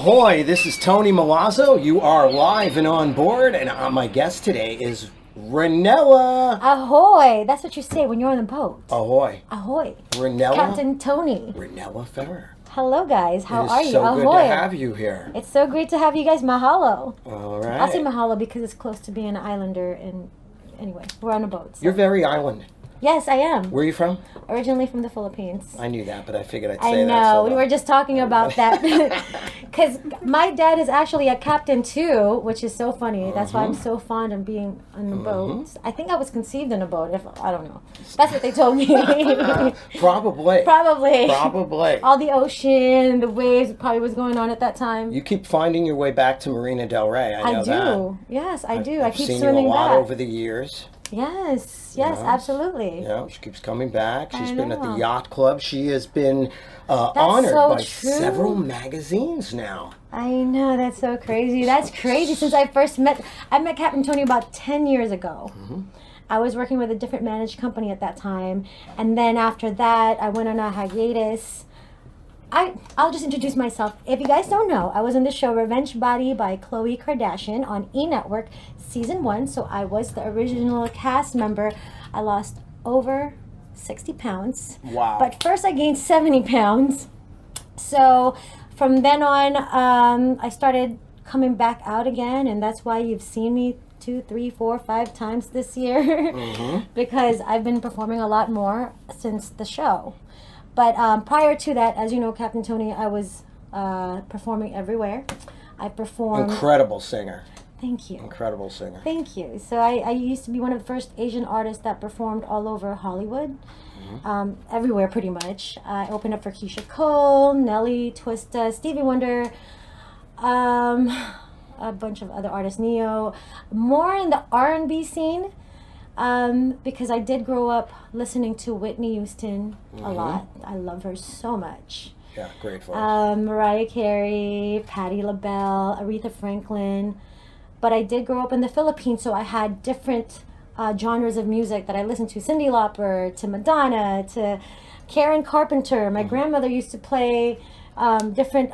Ahoy, this is Tony Milazzo. You are live and on board, and my guest today is Ranella. Ahoy! That's what you say when you're on the boat. Ahoy. Ahoy. Ranella. Captain Tony. Ranella Ferrer. Hello, guys. How are you? It's so Ahoy. good to have you here. It's so great to have you guys. Mahalo. All right. I'll say mahalo because it's close to being an islander, and anyway, we're on a boat. So. You're very island. Yes, I am. Where are you from? Originally from the Philippines. I knew that, but I figured I'd I say that. know. We were just talking about that. Because my dad is actually a captain too, which is so funny. That's why I'm so fond of being on the boat. I think I was conceived in a boat. I don't know. That's what they told me. Probably. Probably. All the ocean, the waves probably was going on at that time. You keep finding your way back to Marina del Rey. I know do. that. Yes, I do. I've I keep seen swimming you a lot back. over the years. Yes, know? Absolutely. Yeah, she keeps coming back. She's been at the know. Yacht Club. She has been honored so by true. several magazines now. I know, that's so crazy. That's crazy. Since I met Captain Tony about 10 years ago. I was working with a different managed company at that time. And then after that, I went on a hiatus. I'll just introduce myself. If you guys don't know, I was in the show Revenge Body by Khloe Kardashian on E! Network, season 1. So I was the original cast member. I lost over 60 pounds. Wow. But first I gained 70 pounds. So from then on, I started coming back out again. And that's why you've seen me 2, 3, 4, 5 times this year. Because I've been performing a lot more since the show. But prior to that, as you know, Captain Tony, I was performing everywhere. I performed... Incredible singer. Thank you. Incredible singer. Thank you. So I used to be one of the first Asian artists that performed all over Hollywood. Everywhere, pretty much. I opened up for Keisha Cole, Nelly, Twista, Stevie Wonder, a bunch of other artists, Neo. More in the R&B scene. Because I did grow up listening to Whitney Houston a lot. I love her so much. Yeah, great voice. Mariah Carey, Patti LaBelle, Aretha Franklin. But I did grow up in the Philippines, so I had different genres of music that I listened to. Cyndi Lauper, to Madonna, to Karen Carpenter. My grandmother used to play different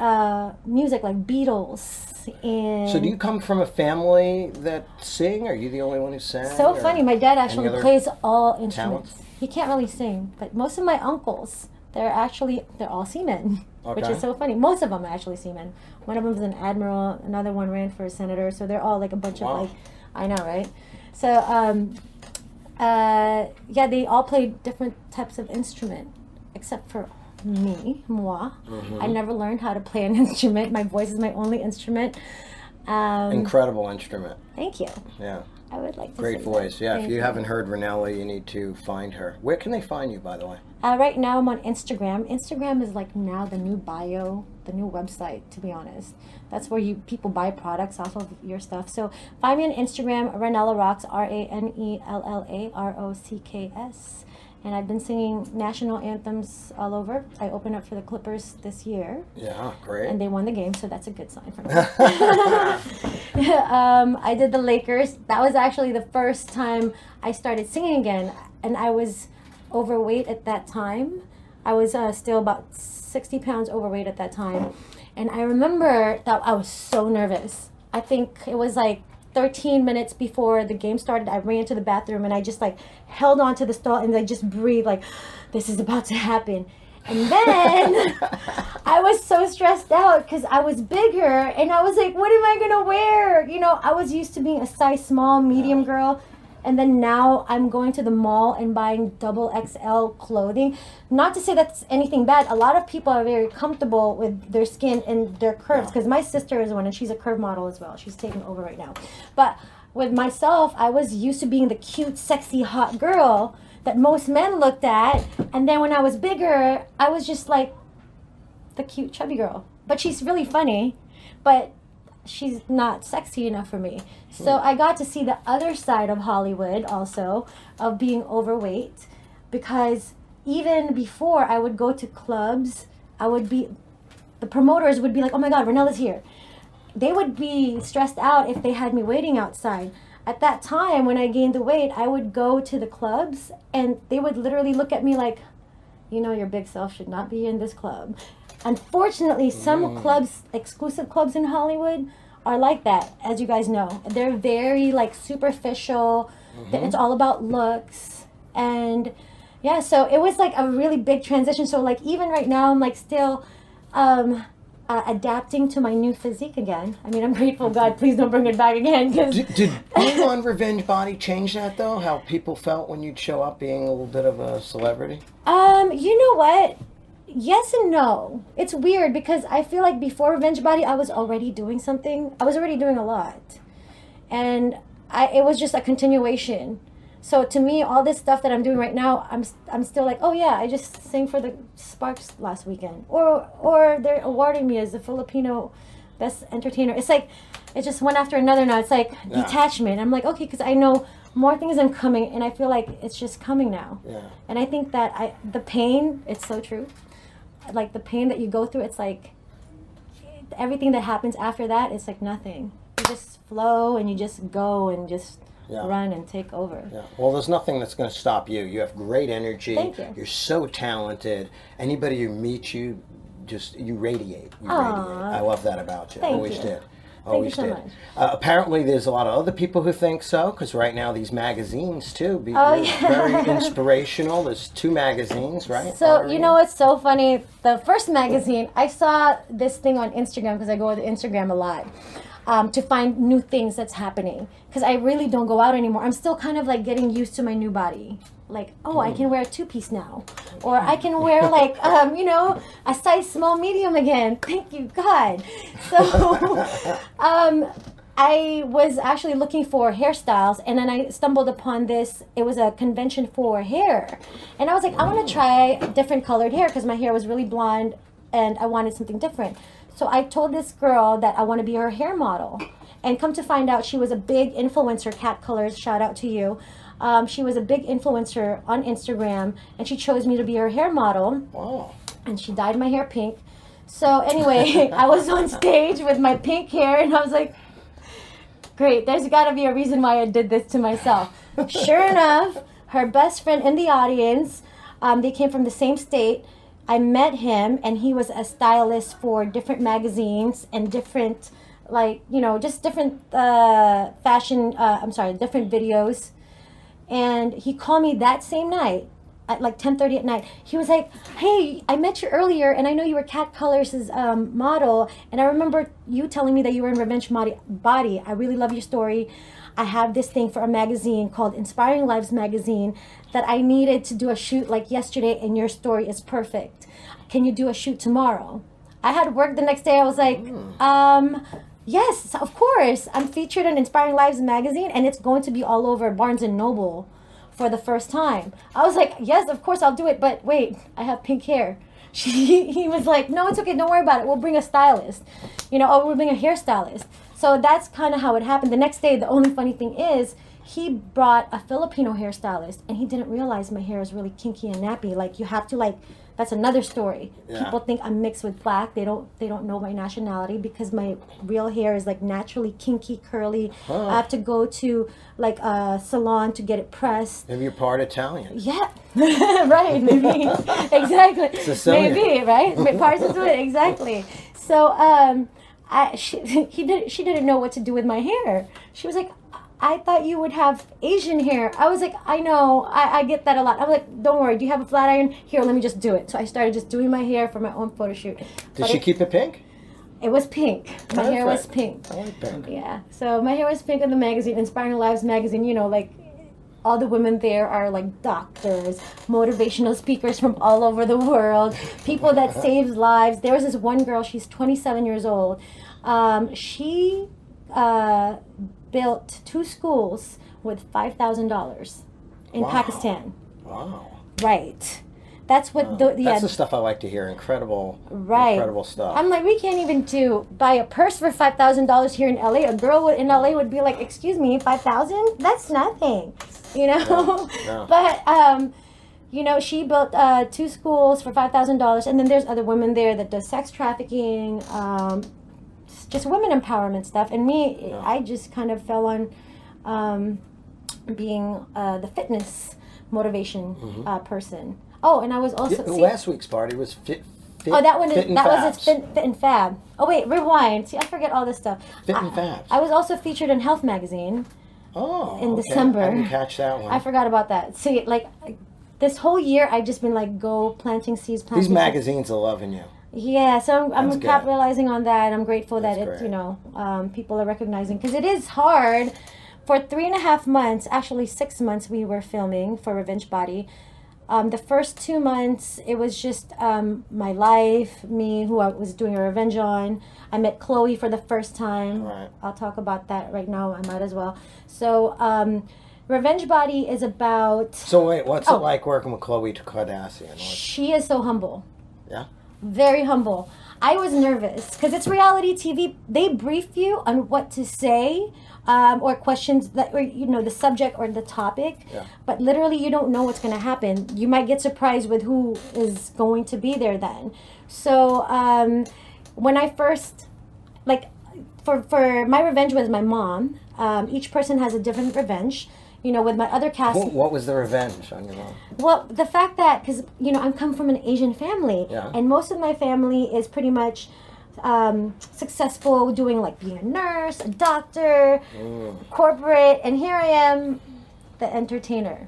music like Beatles. And so do you come from a family that sing? Are you the only one who sang? So funny. My dad actually plays all instruments. talents? He can't really sing, but most of my uncles, they're all seamen, which is so funny. Most of them are actually seamen. One of them is an admiral. Another one ran for a senator. So they're all like a bunch of like, I know, right? So, yeah, they all play different types of instrument, except for moi. I never learned how to play an instrument. My voice is my only instrument. Incredible instrument. Thank you. Yeah. I would like to Great say voice. that. Yeah, Thank if you you. haven't heard Ranella, you need to find her. Where can they find you, by the way? Right now I'm on Instagram. Instagram is like now the new bio, the new website, to be honest. That's where people buy products off of your stuff. So find me on Instagram, Ranella Rocks, RANELLA ROCKS. And I've been singing national anthems all over. I opened up for the Clippers this year. Yeah, great. And they won the game, so that's a good sign for me. I did the Lakers. That was actually the first time I started singing again. And I was overweight at that time. I was still about 60 pounds overweight at that time. And I remember that I was so nervous. I think it was like 13 minutes before the game started, I ran to the bathroom and I just like held on to the stall and I just breathed like, this is about to happen. And then I was so stressed out because I was bigger and I was like, what am I going to wear? You know, I was used to being a size small, medium girl. And then now I'm going to the mall and buying XXL clothing. Not to say that's anything bad. A lot of people are very comfortable with their skin and their curves. Because my sister is one and she's a curve model as well. She's taking over right now. But with myself, I was used to being the cute, sexy, hot girl that most men looked at. And then when I was bigger, I was just like the cute, chubby girl. But she's really funny. But she's not sexy enough for me. So I got to see the other side of Hollywood also, of being overweight, because even before I would go to clubs, the promoters would be like, oh my God, Ranella's here. They would be stressed out if they had me waiting outside. At that time, when I gained the weight, I would go to the clubs and they would literally look at me like, you know, your big self should not be in this club. Unfortunately, some clubs, exclusive clubs in Hollywood, are like that, as you guys know. They're very like superficial. It's all about looks. And yeah, so it was like a really big transition. So like even right now, I'm like still adapting to my new physique again. I mean, I'm grateful, God, please don't bring it back again. Cause Did being on Revenge Body change that though? How people felt when you'd show up being a little bit of a celebrity? You know what? Yes and no. It's weird because I feel like before Revenge Body, I was already doing something. I was already doing a lot. And it was just a continuation. So to me, all this stuff that I'm doing right now, I'm still like, oh yeah, I just sang for the Sparks last weekend. Or they're awarding me as the Filipino Best Entertainer. It's like, it's just one after another now. It's like detachment. I'm like, okay, because I know more things are coming, and I feel like it's just coming now. Yeah. And I think that the pain, it's so true. Like the pain that you go through, it's like everything that happens after that, it's like nothing. You just flow and you just go and just run and take over. Yeah. Well, there's nothing that's going to stop you. You have great energy. Thank you. You're so talented. Anybody who meets you, you radiate. You radiate. I love that about you. Thank Always you. did. Thank you so much. Apparently, there's a lot of other people who think so, because right now these magazines too, very inspirational. There's 2 magazines, right? So you know what's so funny? The first magazine, I saw this thing on Instagram because I go to Instagram a lot to find new things that's happening. Because I really don't go out anymore. I'm still kind of like getting used to my new body. Like, oh, I can wear a 2-piece now. Or I can wear like, a size small medium again. Thank you, God. So I was actually looking for hairstyles, and then I stumbled upon this. It was a convention for hair. And I was like, I want to try different colored hair because my hair was really blonde and I wanted something different. So I told this girl that I want to be her hair model. And come to find out, she was a big influencer, Cat Colors, shout out to you. She was a big influencer on Instagram, and she chose me to be her hair model. Wow. And she dyed my hair pink. So anyway, I was on stage with my pink hair, and I was like, great, there's got to be a reason why I did this to myself. Sure enough, her best friend in the audience, they came from the same state. I met him, and he was a stylist for different magazines and different, just different different videos. And he called me that same night at like 10:30 at night. He was like, hey, I met you earlier, and I know you were Cat Colors' model, and I remember you telling me that you were in Revenge Body. I really love your story. I have this thing for a magazine called Inspiring Lives Magazine that I needed to do a shoot like yesterday, and your story is perfect. Can you do a shoot tomorrow? I had work the next day. I was like, yes, of course. I'm featured in Inspiring Lives magazine, and it's going to be all over Barnes & Noble for the first time. I was like, yes, of course, I'll do it. But wait, I have pink hair. He was like, no, it's okay. Don't worry about it. We'll bring a stylist, or we'll bring a hairstylist. So that's kind of how it happened. The next day, the only funny thing is he brought a Filipino hairstylist, and he didn't realize my hair is really kinky and nappy. Like, you have to that's another story. Yeah. People think I'm mixed with black. They don't know my nationality because my real hair is like naturally kinky, curly. I have to go to like a salon to get it pressed. Maybe you're part Italian. Yeah, right. Maybe exactly. Sicilian. Maybe right. Part Sicilian, exactly. So she didn't know what to do with my hair. She was like, I thought you would have Asian hair. I was like, I know, I get that a lot. I was like, don't worry, do you have a flat iron? Here, let me just do it. So I started just doing my hair for my own photo shoot. Did she keep it pink? It was pink. My hair was pink. I like pink. Yeah, so my hair was pink in the magazine, Inspiring Lives magazine, like all the women there are like doctors, motivational speakers from all over the world, people that saves lives. There was this one girl, she's 27 years old. She built 2 schools with $5,000 in Pakistan. Wow. Right. That's what that's the stuff I like to hear. Incredible stuff. I'm like, we can't even buy a purse for $5,000 here in LA. A girl in LA would be like, excuse me, $5,000? That's nothing, Yeah. But she built 2 schools for $5,000, and then there's other women there that does sex trafficking, just women empowerment stuff. And me, I just kind of fell on being the fitness motivation person. Oh, and I was also... last week's party was Oh, that one Fit and that was Fabs. its Fit and Fab. Oh wait, rewind. See, I forget all this stuff. Fit and Fabs. I was also featured in Health Magazine. Oh, in okay. December. I didn't catch that one. I forgot about that. See, like this whole year, I've just been like planting seeds. These magazines are loving you. Yeah, so I'm That's capitalizing on that. I'm grateful that That's it's, people are recognizing, because it is hard. For 3.5 months, actually 6 months, we were filming for Revenge Body. The first 2 months, it was just my life, me, who I was doing a revenge on. I met Chloe for the first time. Right. I'll talk about that right now. I might as well. So, Revenge Body is about... So wait, what's it like working with Chloe Kardashian? She is so humble. Yeah? Very humble. I was nervous because it's reality TV. They brief you on what to say, or questions that, or the subject or the topic. Yeah. But literally, you don't know what's going to happen. You might get surprised with who is going to be there then. So when I first, for my revenge was my mom. Each person has a different revenge. With my other cast. What was the revenge on your mom? Well, the fact that, because, I come from an Asian family. Yeah. And most of my family is pretty much successful doing, being a nurse, a doctor, corporate. And here I am, the entertainer.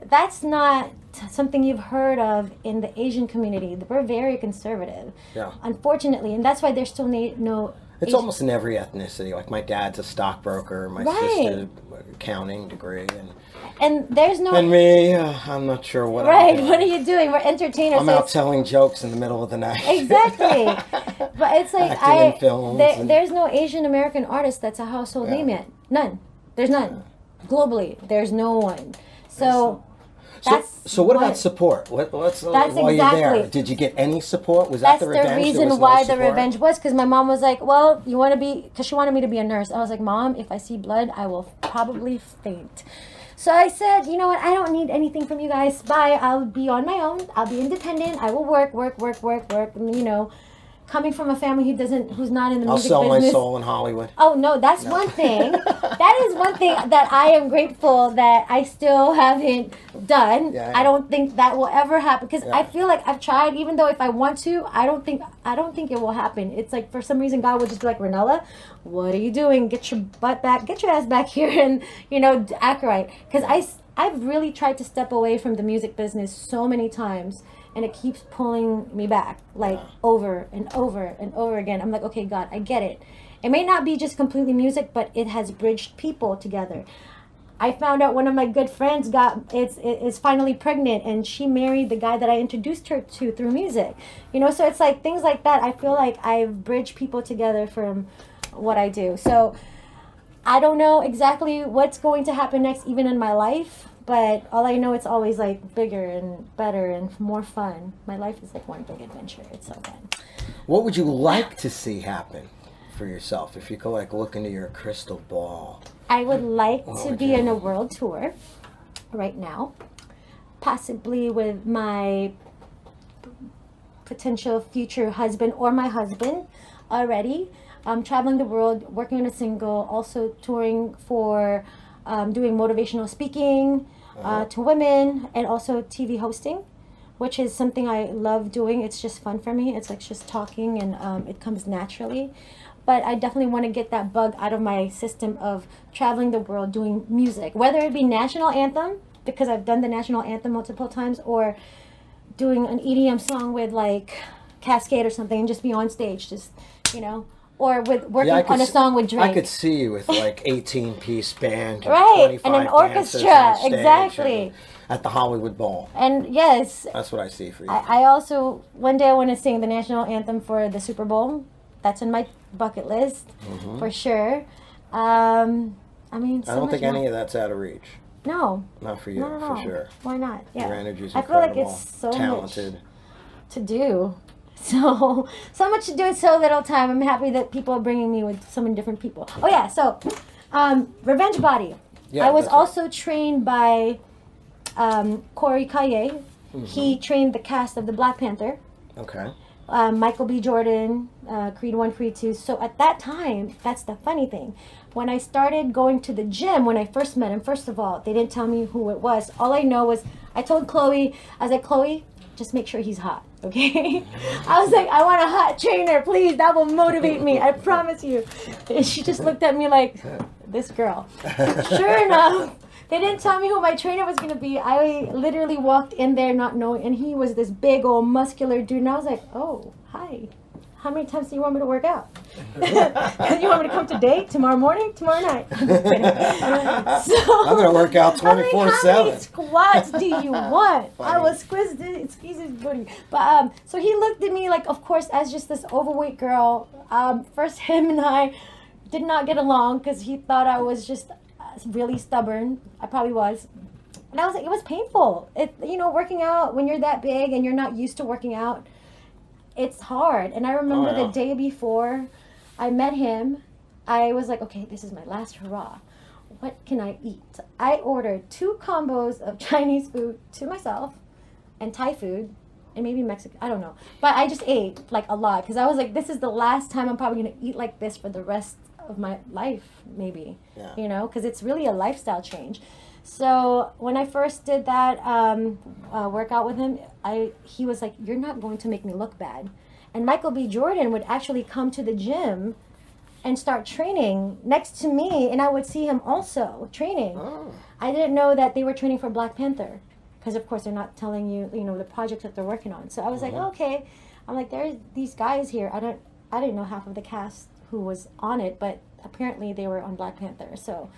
That's not something you've heard of in the Asian community. We're very conservative. Yeah. Unfortunately. And that's why there's still no... It's almost in every ethnicity. Like my dad's a stockbroker, my sister accounting degree, and there's no. And me, I'm not sure what. Right, I'm doing. what are you doing? We're entertainers. I'm out telling jokes in the middle of the night. Exactly, but it's like acting in films there's no Asian American artist that's a household name yet. None. There's none. Globally, there's no one. So. So what about support? What's while you're there? Did you get any support? Was that the revenge? That's the reason why the revenge was, because my mom was like, well, you want to be, because she wanted me to be a nurse. I was like, Mom, if I see blood, I will probably faint. So I said, you know what, I don't need anything from you guys. Bye, I'll be on my own. I'll be independent. I will work. And, coming from a family who's not in the music business. I'll sell my soul in Hollywood. Oh, no, that's one thing. That is one thing that I am grateful that I still haven't done. Yeah. I don't think that will ever happen, because I feel like I've tried, even though if I want to, I don't think it will happen. It's like, for some reason, God would just be like, Ranella, what are you doing? Get your butt back, get your ass back here and, act right. Because I've really tried to step away from the music business so many times, and it keeps pulling me back, over and over and over again. I'm like, okay, God, I get it. It may not be just completely music, but it has bridged people together. I found out one of my good friends is finally pregnant, and she married the guy that I introduced her to through music. So it's like things like that. I feel like I've bridged people together from what I do. So I don't know exactly what's going to happen next, even in my life. But all I know, it's always bigger and better and more fun. My life is one big adventure. It's so fun. What would you like to see happen for yourself if you could look into your crystal ball? I would like to be on a world tour right now, possibly with my potential future husband or my husband already. Traveling the world, working on a single, also touring for doing motivational speaking to women, and also TV hosting, which is something I love doing. It's just fun for me. It's just talking, and it comes naturally. But I definitely want to get that bug out of my system of traveling the world doing music, whether it be National Anthem, because I've done the National Anthem multiple times, or doing an EDM song with Cascade or something, and just be on stage, or with working on a song with Drake. I could see you with 18-piece band, and right, 25 and an dancers orchestra, on stage exactly. At the Hollywood Bowl. And yes, that's what I see for you. I also, one day I want to sing the National Anthem for the Super Bowl. That's in my bucket list, for sure. I don't think any of that's out of reach. No. Not for you, not at all. for sure. Why not? Yeah. Your energy's I incredible. feel like it's so talented. much to do. So much to do in so little time. I'm happy that people are bringing me with so many different people. Oh yeah, so Revenge Body. Yeah, I was also trained by Corey Kaye. He trained the cast of the Black Panther. Okay. Michael B. Jordan, Creed 1, Creed 2. So at that time, that's the funny thing. When I started going to the gym, when I first met him, first of all, they didn't tell me who it was. All I know was, I told Chloe, I was like, Chloe, just make sure he's hot, okay? I was like, I want a hot trainer, please. That will motivate me. I promise you. And she just looked at me like, this girl. Sure enough, they didn't tell me who my trainer was going to be. I literally walked in there not knowing, and he was this big old muscular dude. And I was like, oh, hi. How many times do you want me to work out? You want me to come today, tomorrow morning, tomorrow night? So, I'm going to work out 24/7. How many squats do you want? I was squeezed his booty. But so he looked at me like, of course, as just this overweight girl. First, him and I did not get along because he thought I was just really stubborn. I probably was. And I was like, it was painful. Working out when you're that big and you're not used to working out, it's hard. And I remember the day before I met him, I was like, okay, this is my last hurrah. What can I eat? I ordered 2 combos of Chinese food to myself and Thai food and maybe Mexican. I don't know. But I just ate like a lot because I was like, this is the last time I'm probably going to eat like this for the rest of my life, maybe. Yeah. Because it's really a lifestyle change. So when I first did that workout with him, he was like, you're not going to make me look bad. And Michael B. Jordan would actually come to the gym and start training next to me, and I would see him also training. Oh. I didn't know that they were training for Black Panther, because of course they're not telling you, the projects that they're working on. So I was like, okay. I'm like, there's these guys here. I didn't know half of the cast who was on it, but apparently they were on Black Panther. So,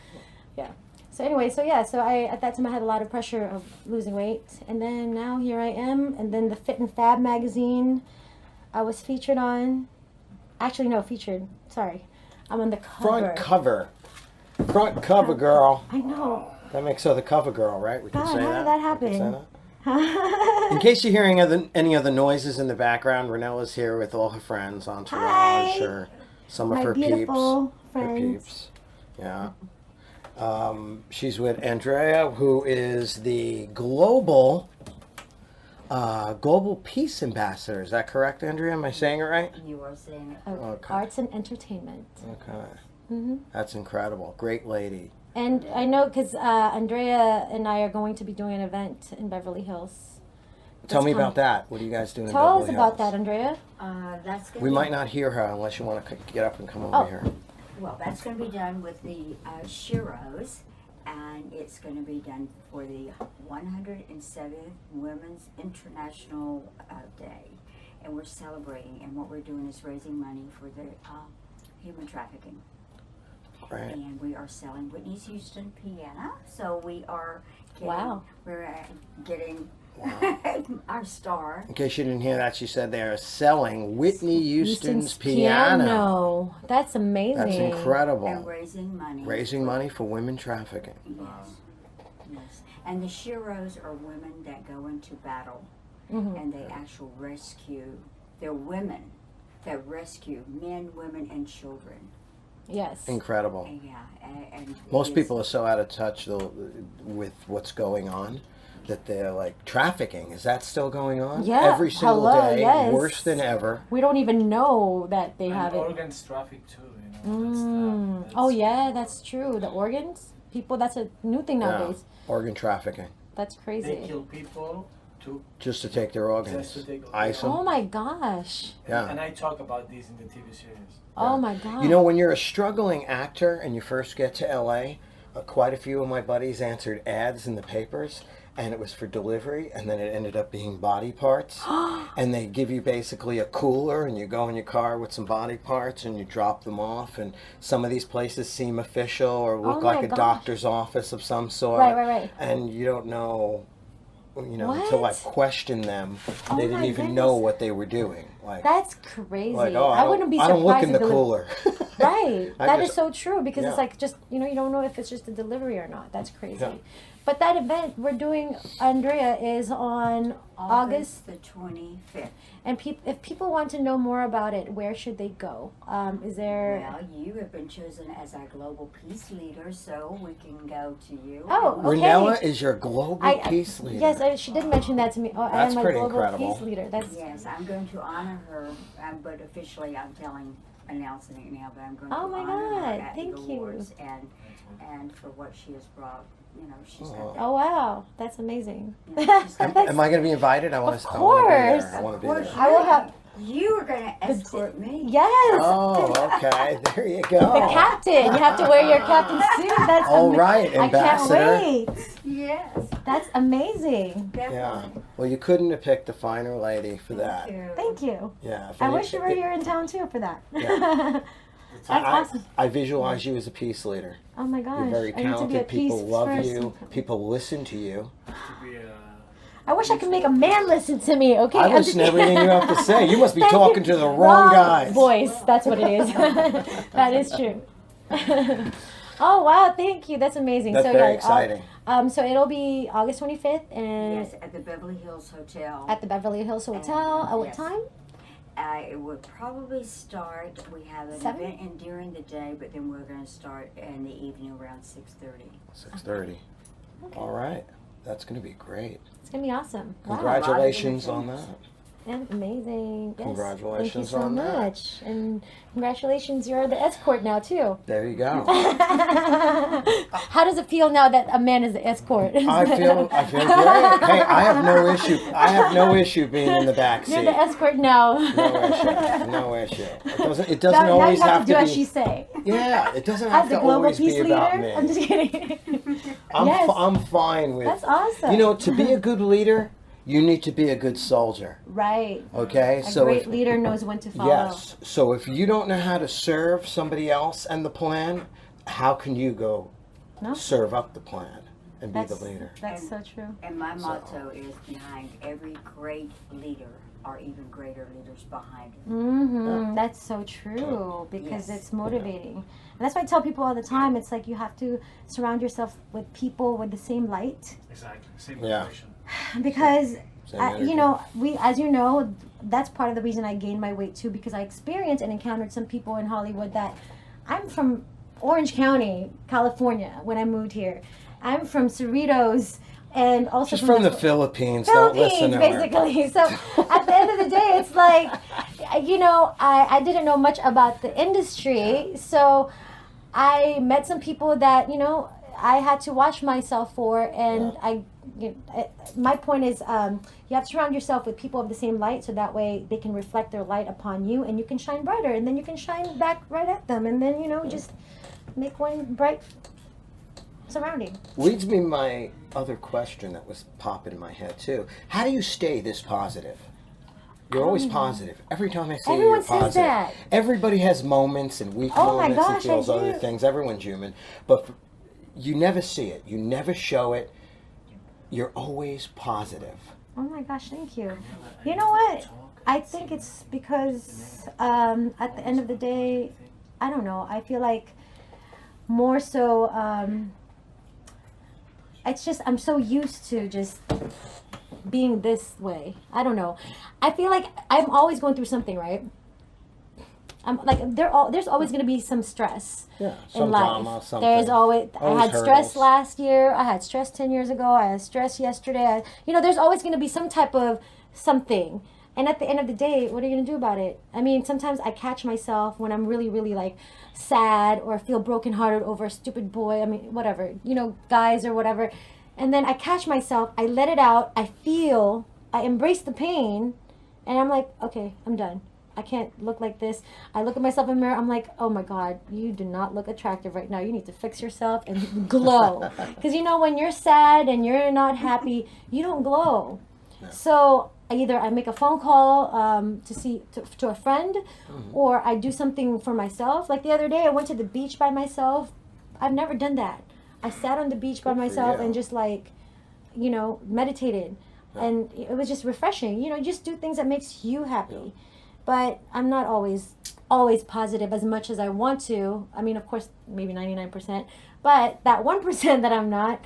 yeah. So anyway, so I at that time I had a lot of pressure of losing weight, and then now here I am, and then the N Fab magazine I was featured on. Actually, no, featured. Sorry, I'm on the cover. Front cover, girl. I know. That makes her the cover girl, right? We can say that. How did that happen? In case you're hearing any other noises in the background, Ranella's here with all her friends, entourage, or some of her beautiful peeps. Friends. Her peeps. Yeah. She's with Andrea, who is the global peace ambassador. Is that correct, Andrea? Am I saying it right? You are saying it. Okay. Arts and entertainment. Okay. Mm-hmm. That's incredible. Great lady. And I know because Andrea and I are going to be doing an event in Beverly Hills. Tell me about that. What are you guys doing in Tell Beverly us Hills? about that, Andrea. We might not hear her unless you want to get up and come over here. Well, that's going to be done with the Shiros, and it's going to be done for the 107th Women's International Day, and we're celebrating, and what we're doing is raising money for the human trafficking. Right. And we are selling Whitney Houston piano, so we are getting our star. In case you didn't hear that, she said they are selling Whitney Houston's piano. That's amazing. That's incredible. And raising money. Raising money for women trafficking. Yes. Yes. And the Shiros are women that go into battle, and they actually rescue. They're women that rescue men, women, and children. Yes. Incredible. Yeah. And most people are so out of touch with what's going on that they're like, trafficking, is that still going on? Yeah. Every single day, yes. worse than ever. We don't even know that they have it. Organs traffic too, That's oh yeah, that's true. The organs? People, that's a new thing nowadays. Organ trafficking. That's crazy. They kill people just to take their organs. Ice them. Oh my gosh. Yeah. And I talk about this in the TV series. Oh my God. You know, when you're a struggling actor and you first get to LA, quite a few of my buddies answered ads in the papers, and it was for delivery, and then it ended up being body parts. And they give you basically a cooler, and you go in your car with some body parts, and you drop them off. And some of these places seem official or look like a doctor's office of some sort. Right. And you don't know, until I questioned them, they didn't even know what they were doing. Like, that's crazy. Like, I wouldn't be surprised. I don't look in the cooler. Right. That is so true, because it's like just, you don't know if it's just a delivery or not. That's crazy. Yeah. But that event we're doing, Andrea, is on August the 25th. And if people want to know more about it, where should they go? Is there... Well, you have been chosen as our global peace leader, so we can go to you. Oh, okay. Ranella is your global peace leader. Yes, she did mention that to me. Oh, I am my global incredible. Peace leader. Yes, I'm going to honor her, but officially I'm announcing it now, but I'm going to honor her at the awards and for what she has brought she's Oh. got Oh wow, that's amazing. that. She's got Am I going to be invited? I want Of to. I want to be course. there. I want to be course. there. I will have You are going to escort me. yes. Oh, okay. There you go. The captain. You have to wear your captain suit. That's All right, I ambassador. can't wait. Yes, That's amazing. Yeah. definitely. Well, you couldn't have picked a finer lady for that. Thank you. Thank you. Yeah. if I any- wish you were here in town too for that. Yeah. That's awesome. I visualize you as a peace leader. Oh my gosh. You're very I need to be talented. at People peace love first. you. People listen to you. To be I wish I could make a man listen to me. Okay. I I'm listen to everything you have to say. You must be Thank talking you. to the wrong guys. voice. That's what it is. That is true. Oh wow! Thank you. That's amazing. That's so very yeah, exciting. So it'll be August 25th and Yes, at the Beverly Hills Hotel. at the Beverly Hills Hotel. At what Yes. time? It would probably start. We have an 7? event during the day, but then we're going to start in the evening around 6:30. 6:30. Okay. All right. That's going to be great. It's gonna be awesome. Wow. Congratulations A lot on of that. And amazing. Yes. Congratulations Thank you so on that. much. And congratulations, you're the escort now too. There you go. How does it feel now that a man is the escort? I feel great. Hey, I have no issue. I have no issue being in the back You're seat. the escort now. No issue. No issue. It doesn't Now always you have have to do to as she be. say. Yeah, it doesn't As have the to global always peace be leader. about me. I'm just kidding. Yes. I'm fine with. That's awesome. You know, to be a good leader, you need to be a good soldier. Right. Okay, A so great if, leader knows when to follow. yes, so if you don't know how to serve somebody else and the plan, how can you go No. serve up the plan and be That's, the leader? that's so true. And my motto is behind every great leader are even greater leaders behind him. Mm-hmm. That's so true because Yes. it's motivating. And that's why I tell people all the time, it's like you have to surround yourself with people with the same light. exactly same Yeah. motivation. Because Same energy. you know, as you know, that's part of the reason I gained my weight too, because I experienced and encountered some people in Hollywood that I'm from Orange County, California, when I moved here. I'm from Cerritos and also She's from the Philippines. Don't listen Philippines, to her. basically. So at the end of the day, it's like, you know, I didn't know much about the industry, so I met some people that, you know, I had to watch myself for, and my point is, you have to surround yourself with people of the same light, so that way they can reflect their light upon you, and you can shine brighter, and then you can shine back right at them, and then, you know, just make one bright surrounding. Leads me to my other question that was popping in my head too. How do you stay this positive? You're always positive. Every time I see you, Everyone you're says positive. that. Everybody has moments and weak Oh my moments and gosh, I feels other do. things. Everyone's human. But you never see it. You never show it. You're always positive. Oh my gosh, thank you. You know what? I think it's because at the end of the day, I don't know. I feel like more so, it's just I'm so used to just being this way. I don't know. I feel like I'm always going through something, right? I'm like there's always going to be some stress Yeah. in Some life. drama, something. There's always I had stress hurdles. last year. I had stress 10 years ago. I had stress yesterday. You know, there's always going to be some type of something. And at the end of the day, what are you going to do about it? I mean, sometimes I catch myself when I'm really, really like sad or feel brokenhearted over a stupid boy. I mean, whatever, you know, guys or whatever. And then I catch myself, I let it out, I feel, I embrace the pain, and I'm like, okay, I'm done. I can't look like this. I look at myself in the mirror, I'm like, oh my God, you do not look attractive right now. You need to fix yourself and glow. Because you know, when you're sad and you're not happy, you don't glow. No. So either I make a phone call to a friend, or I do something for myself. Like the other day, I went to the beach by myself. I've never done that. I sat on the beach by Good for myself you. and just like, you know, meditated. Yeah. And it was just refreshing. You know, just do things that makes you happy. But I'm not always positive as much as I want to. I mean, of course, maybe 99%. But that 1% that I'm not,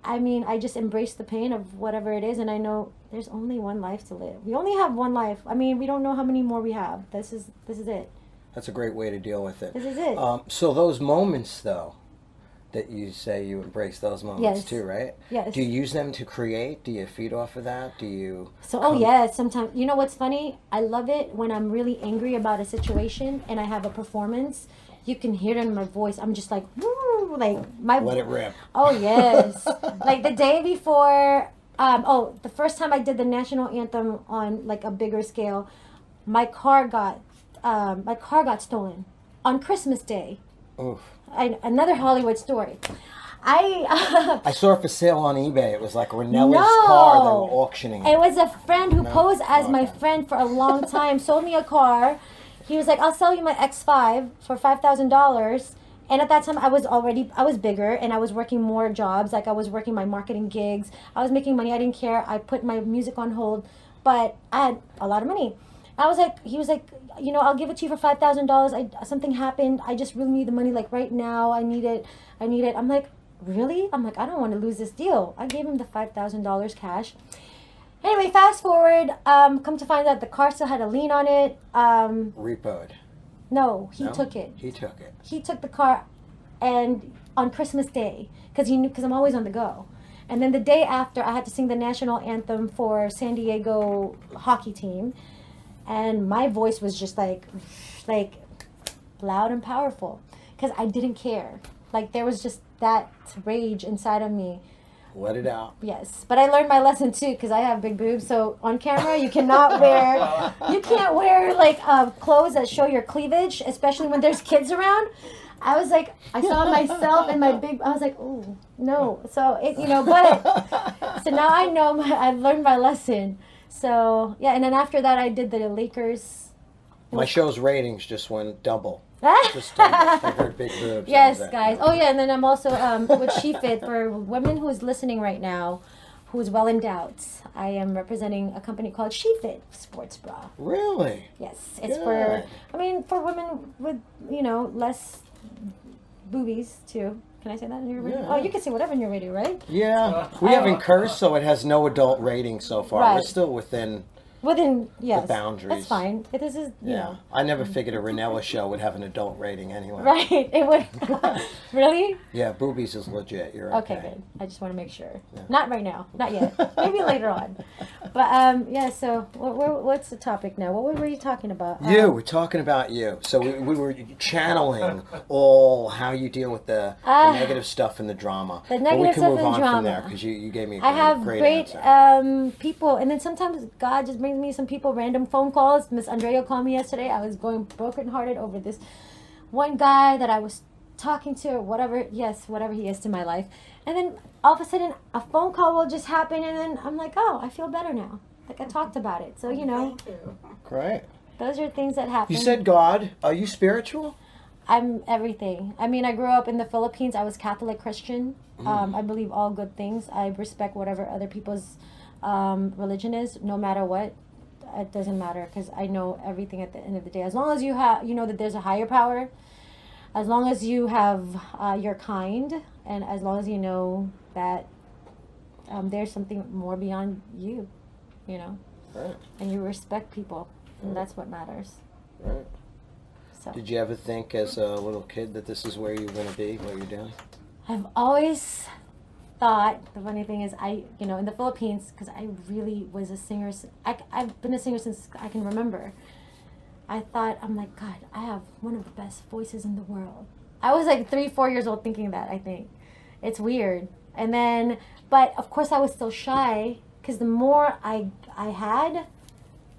I mean, I just embrace the pain of whatever it is, and I know there's only one life to live. We only have one life. I mean, we don't know how many more we have. This is it. That's a great way to deal with it. This is it. So those moments, though, that you say you embrace those moments Yes. too, right? Yes. Do you use them to create? Do you feed off of that? Do you? So, oh yeah, sometimes, you know what's funny? I love it when I'm really angry about a situation and I have a performance. you can hear it in my voice. I'm just like, woo, like my. Let it rip. Oh yes, like the day before. The first time I did the national anthem on like a bigger scale, my car got stolen on Christmas Day. Oof. Another Hollywood story. I saw it for sale on eBay. It was like Ranella's car they were auctioning. It was a friend who posed as my friend for a long time, sold me a car. He was like, I'll sell you my X5 for $5,000. And at that time, I was bigger and I was working more jobs. Like I was working my marketing gigs. I was making money. I didn't care. I put my music on hold, but I had a lot of money. He was like, I'll give it to you for $5,000. Something happened. I just really need the money like right now. I need it. I'm like, really? I'm like, I don't want to lose this deal. I gave him the $5,000 cash. Anyway, fast forward, come to find out the car still had a lien on it. Repoed. No, he took it. He took it. He took the car, and on Christmas Day, because I'm always on the go. And then the day after, I had to sing the national anthem for San Diego hockey team, and my voice was just like loud and powerful, because I didn't care. Like there was just that rage inside of me. Let it out. Yes, but I learned my lesson too, because I have big boobs. So on camera, you can't wear like clothes that show your cleavage, especially when there's kids around. I was like, I saw myself in my big. I was like, oh no. So but so now I know. I learned my lesson. So yeah, and then after that, I did the Lakers. My show's ratings just went double. Just I heard big boobs. Yes, guys. Oh yeah, and then I'm also with SheFit for women who's listening right now, who's well in doubt. I am representing a company called SheFit Sports Bra. Really? Yes, it's for women with less boobies too. Can I say that in your radio? Yeah. Oh, you can say whatever in your radio, right? Yeah, we haven't cursed, so it has no adult rating so far. Right. We're still within yes, the boundaries. That's fine. This is you know. I never figured a Ranella show would have an adult rating anyway. Right, it would. Really? Yeah, boobies is legit. You're okay. Okay, good. I just want to make sure. Yeah. Not right now. Not yet. Maybe later on. But yeah. So what's the topic now? What were you talking about? We're talking about you. So we were channeling all how you deal with the negative stuff and the drama. The negative stuff and drama. But we can move on from there because you gave me a great answer. people, and then sometimes God just brings me some people, random phone calls. Miss Andrea called me yesterday. I was going brokenhearted over this one guy that I was talking to, or whatever he is to my life. And then all of a sudden, a phone call will just happen, and then I'm like, oh, I feel better now. Like I talked about it. So, Thank you. Great. Those are things that happen. You said God. Are you spiritual? I'm everything. I mean, I grew up in the Philippines. I was Catholic Christian. I believe all good things. I respect whatever other people's religion is, no matter what. It doesn't matter, because I know everything at the end of the day. As long as you know that there's a higher power, as long as you have you're kind, and as long as you know that there's something more beyond you, Right. and you respect people, and that's what matters. Right. So Did you ever think as a little kid that this is where you're going to be, what you're doing? I've always thought, the funny thing is, in the Philippines, because I really was a singer. I've been a singer since I can remember. I thought, I'm like, God, I have one of the best voices in the world. I was like 3-4 years old thinking that, I think. It's weird. And then, but of course I was still shy, because the more I had,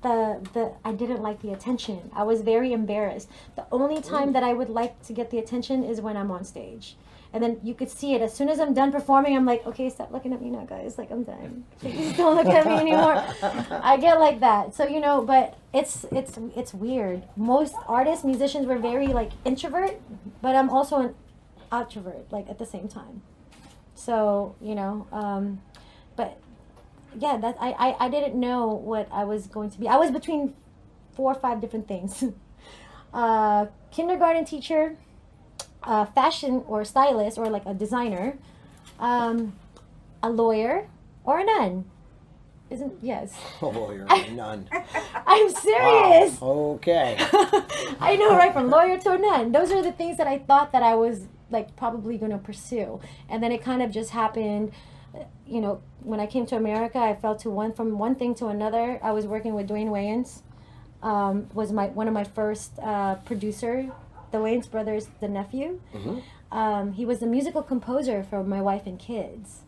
I didn't like the attention. I was very embarrassed. The only time that I would like to get the attention is when I'm on stage. And then you could see it. As soon as I'm done performing, I'm like, okay, stop looking at me now, guys. Like, I'm done. Please don't look at me anymore. I get like that. So, but it's weird. Most artists, musicians were very, like, introvert, but I'm also an outrovert, like, at the same time. So, but, yeah, that I didn't know what I was going to be. I was between 4 or 5 different things. Kindergarten teacher, fashion or stylist, or like a designer, a lawyer, or a nun. Yes. A lawyer, a nun. I'm serious. Wow. Okay. I know, right? From lawyer to a nun. Those are the things that I thought that I was like probably going to pursue, and then it kind of just happened. When I came to America, I fell to from one thing to another. I was working with Dwayne Wayans, was one of my first producer the Wayans brothers, the nephew. He was the musical composer for my wife and kids.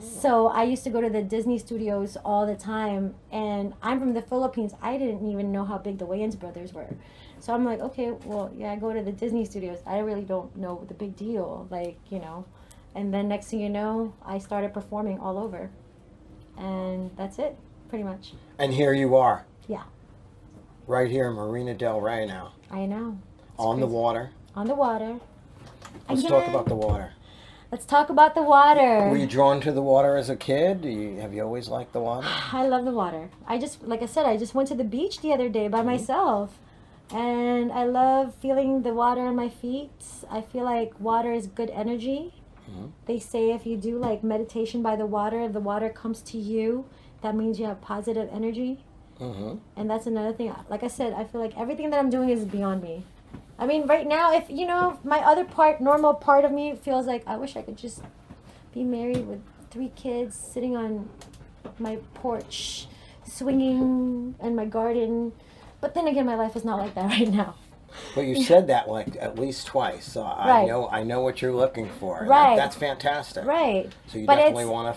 So I used to go to the Disney studios all the time, and I'm from the Philippines. I didn't even know how big the Wayans brothers were. So I'm like, okay, well, yeah, I go to the Disney studios. I really don't know the big deal, like, you know. And then next thing you know, I started performing all over. And that's it, pretty much. And here you are. Yeah. Right here in Marina del Rey now. I know. On the water. On the water. Let's talk about the water. Let's talk about the water. Were you drawn to the water as a kid? Have you always liked the water? I love the water. Like I said, I just went to the beach the other day by myself. And I love feeling the water on my feet. I feel like water is good energy. They say if you do like meditation by the water, if the water comes to you, that means you have positive energy. And that's another thing. Like I said, I feel like everything that I'm doing is beyond me. I mean, right now, if, you know, my other part, normal part of me feels like I wish I could just be married with 3 kids, sitting on my porch, swinging in my garden. But then again, my life is not like that right now. Well, you said that like at least twice, so I know what you're looking for. Right. That's fantastic. Right. So you But definitely it's want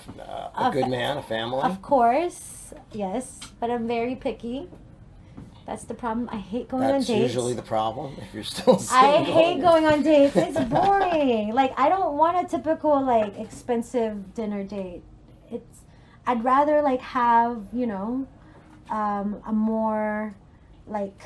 a good man, a family. Of course, yes. But I'm very picky. That's the problem. I hate going on That's dates. usually the problem if you're still single. I hate going on dates. It's boring. Like, I don't want a typical, like, expensive dinner date. I'd rather, like, have, you know, a more, like,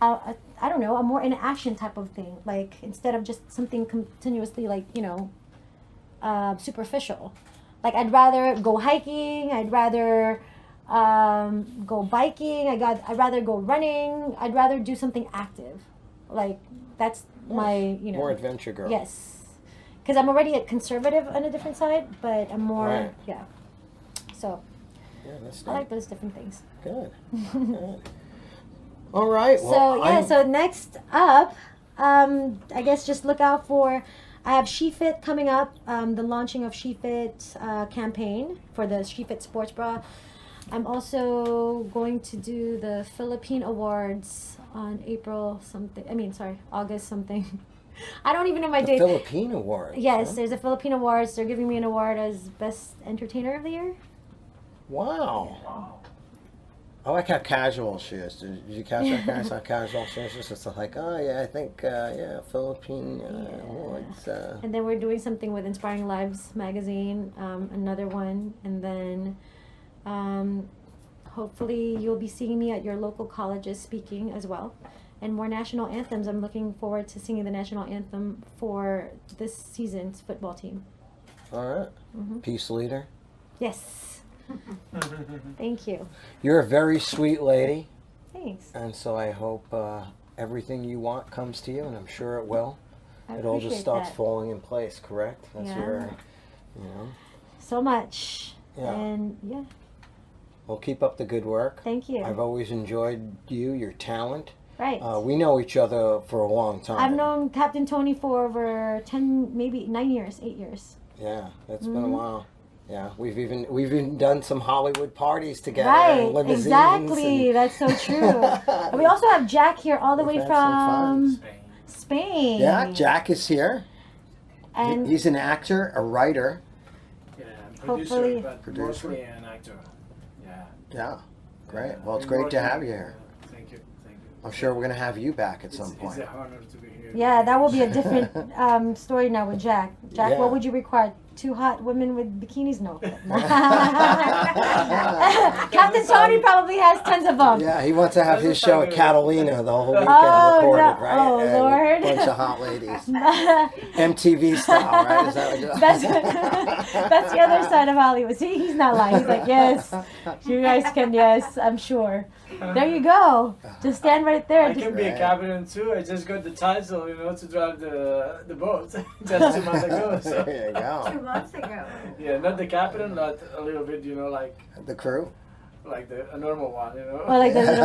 I don't know, a more interaction type of thing. Like, instead of just something continuously, like, you know, superficial. Like, I'd rather go hiking. I'd rather go biking. I'd rather go running. I'd rather do something active. Like, that's my, you know. More adventure girl. Yes. Because I'm already a conservative on a different side, but I'm more, yeah. So, Yeah, that's I like those different things. good. Good. All right. Well, So, yeah, so next up, I guess just look out for, I have SheFit coming up, the launching of SheFit campaign for the SheFit sports bra. I'm also going to do the Philippine Awards on August something. I don't even know my date. Philippine Awards. Yes, huh? there's a Philippine Awards. They're giving me an award as Best Entertainer of the Year. Wow. I like how casual she is. Did you catch that, guys? How casual she is. It's just like, oh, yeah, I think, Philippine Awards. And then we're doing something with Inspiring Lives magazine, another one. And then hopefully you'll be seeing me at your local colleges speaking as well. And more national anthems. I'm looking forward to singing the national anthem for this season's football team. All right. Peace leader. Yes. Thank you. You're a very sweet lady. Thanks. And so I hope everything you want comes to you, and I'm sure it will. I It all just appreciate starts that. falling in place, correct? That's Yeah. your, you know. So much. Yeah. And yeah, Well, keep up the good work. thank you. I've always enjoyed you, your talent. Right. We know each other for a long time. I've known Captain Tony for over 10, maybe 9 years, 8 years. Yeah, it's been a while. Yeah, we've even done some Hollywood parties together. Right, and limousines exactly. and- That's so true. And we also have Jack here all the way We've had some from Spain. Spain. Yeah, Jack is here. And He's an actor, a writer. Yeah, producer, Hopefully- but Producer. mostly an actor. Yeah. Yeah, great. Well, it's I'm great to working- have you here. Thank you. Thank you. I'm sure we're going to have you back at some It's point. an honor to be here. yeah, that will be a different story now with Jack. Jack, Yeah. what would you require? 2 hot women with bikinis? No. Captain Tony probably has tons of them. Yeah, he wants to have his show at Catalina the whole weekend Oh, recorded, no. right? Oh, And Lord. A bunch of hot ladies. MTV style, right? Is that what That's the other side of Hollywood. See, he's not lying. He's like, yes, you guys can, yes, I'm sure. There you go. Just stand right there. I Just, can be a Right. captain too. I just got the title, to drive the boat just 2 months ago. So. There you go. 2 months ago. Yeah, not the captain, not a little bit, like The crew? a normal one, or like the little,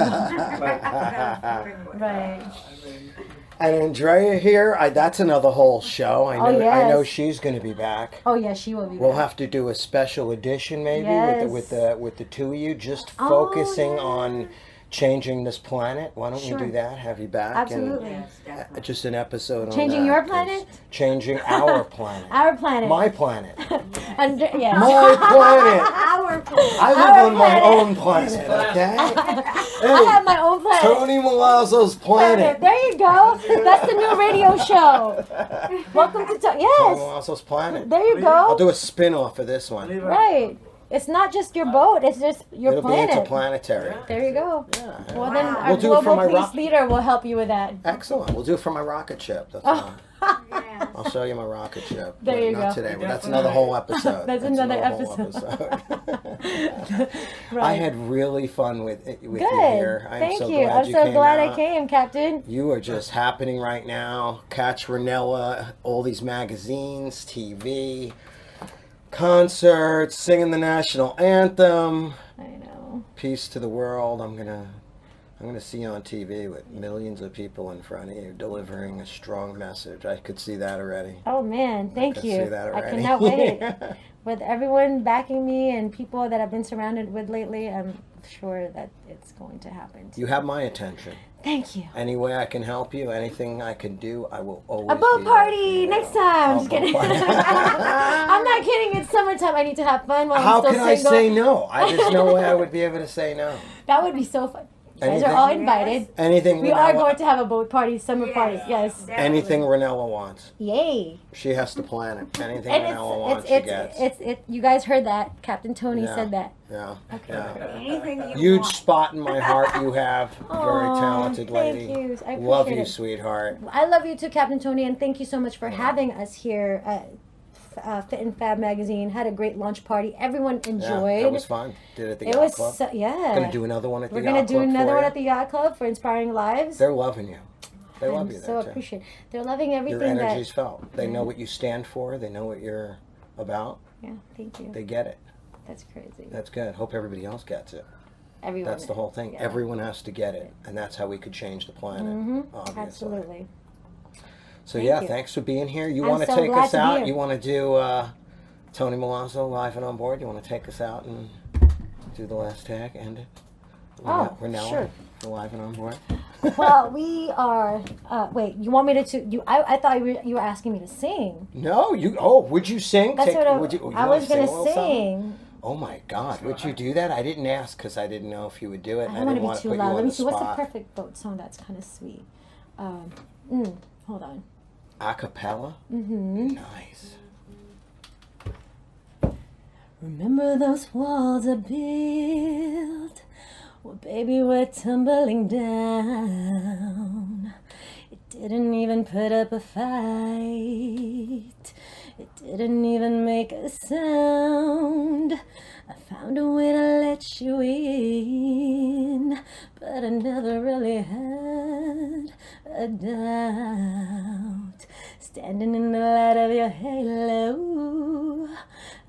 Like, right. I mean, And Andrea here, that's another whole show. I know. Oh, I know yes. she's going to be back. Oh yeah, she will be. We'll back. have to do a special edition maybe Yes. with the 2 of you, just Oh, focusing yeah. on changing this planet. Why don't Sure. we do that? Have you back? Absolutely. Yes, And, definitely. just an episode on Changing that, your 'cause planet? Changing our planet. Our planet. My planet. Yeah. My planet. Our planet. I live Our on my planet. own planet, okay? I have my own planet. Tony Milazzo's planet. There you go. That's the new radio show. Welcome to Tony yes. Milazzo's planet. There you I'll go. do a spin-off of this one. Leave it. Right. It's not just your boat. It's just your It'll be planet. interplanetary. There you go. Yeah. Well, then our We'll do it for global my peace rock- leader will help you with that. Excellent. We'll do it from my rocket ship. That's Oh. all. Yeah. I'll show you my rocket ship. There But you not go. today. But that's Definitely. another whole episode. That's another whole episode. I had really fun with you Good. here. I'm Thank so you. glad I'm you so came glad I out. came, Captain. You are just happening right now. Catch Ranella, all these magazines, TV, concerts, singing the National Anthem. I know. Peace to the world. I'm gonna see you on TV with millions of people in front of you delivering a strong message. I could see that already. Oh man, thank could you. see that I already. cannot wait. With everyone backing me and people that I've been surrounded with lately, I'm sure that it's going to happen. You have my attention. Thank you. Any way I can help you, anything I can do, I will always A boat be there party for you. next time. Oh, Just kidding. boat party. I'm not kidding. It's summertime. I need to have fun while How I'm still can I single. say no? There's no way I would be able to say no. That would be so fun. You guys Anything? are all invited. Anything We are Ranella- going to have a boat party, summer party. Yes. anything Ranella wants. Yay. She has to plan it. Anything And Ranella wants, she gets. you guys heard that. Captain Tony Yeah. said that. Yeah. Okay. Yeah. Anything that you Huge want. spot in my heart you have. Very Aw, talented lady. Thank you. I Love appreciate you, it. sweetheart. I love you too, Captain Tony, and thank you so much for having us here at N Fab magazine. Had a great launch party. Everyone enjoyed. Yeah, that was fun. Did it at the It Yacht was Club. yeah. Gonna do another one at the We're Yacht gonna do Club another for one you. at the Yacht Club for Inspiring Lives. They're loving you. They love I'm you so there too. appreciate. They're loving Your everything energy's that. felt. They know what you stand for. They know what you're about. Yeah, thank you. They get it. That's crazy. That's good. Hope everybody else gets it. Everyone. That's the whole thing. Yeah. Everyone has to get it, and that's how we could change the planet. Mm-hmm. Obviously. Absolutely. So Thank yeah, you. thanks for being here. You I'm want to so take glad us to be out? here. You want to do Tony Milazzo live and on board? You want to take us out and do the last tag? End it. Oh, Ranella, sure. Live and on board. Well, we are. Wait, you want me to? You? I thought you were asking me to sing. No, you. Oh, would you sing? That's what would you I wanna was gonna a little something? sing. Oh my God, would you do that? I didn't ask because I didn't know if you would do it. I and don't didn't want to be put too you loud. on Let me the see. What's the spot. perfect boat song that's kind of sweet? Hold on. A cappella? Mm-hmm. Nice. Remember those walls I built? Well, baby, we're tumbling down. It didn't even put up a fight. It didn't even make a sound. I found a way to let you in, but I never really had a doubt. Standing in the light of your halo,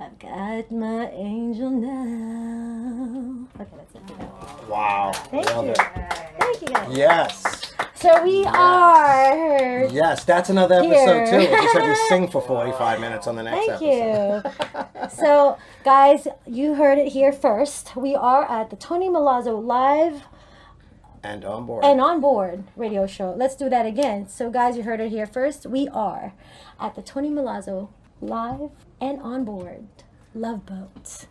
I've got my angel now. Okay, that's it. Wow. Thank Love you. it. Thank you guys. Yes. So we are. Yes, that's another episode Here. too. We'll just have you sing for 45 minutes on the next Thank episode. you. So, guys, you heard it here first. We are at the Tony Milazzo Live And on board. and On Board radio show. Let's do that again. So, guys, you heard it here first. We are at the Tony Milazzo Live and On Board Love Boat.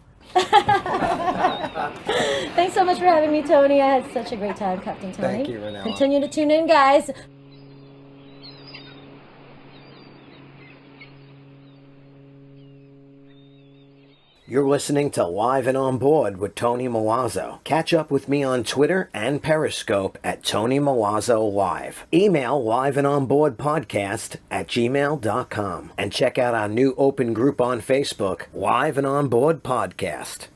Thanks so much for having me, Tony. I had such a great time, Captain Tony. Thank you, Ranella. Continue to tune in, guys. You're listening to Live and On Board with Tony Milazzo. Catch up with me on Twitter and Periscope at Tony Milazzo Live. Email liveandonboardpodcast@gmail.com. And check out our new open group on Facebook, Live and On Board Podcast.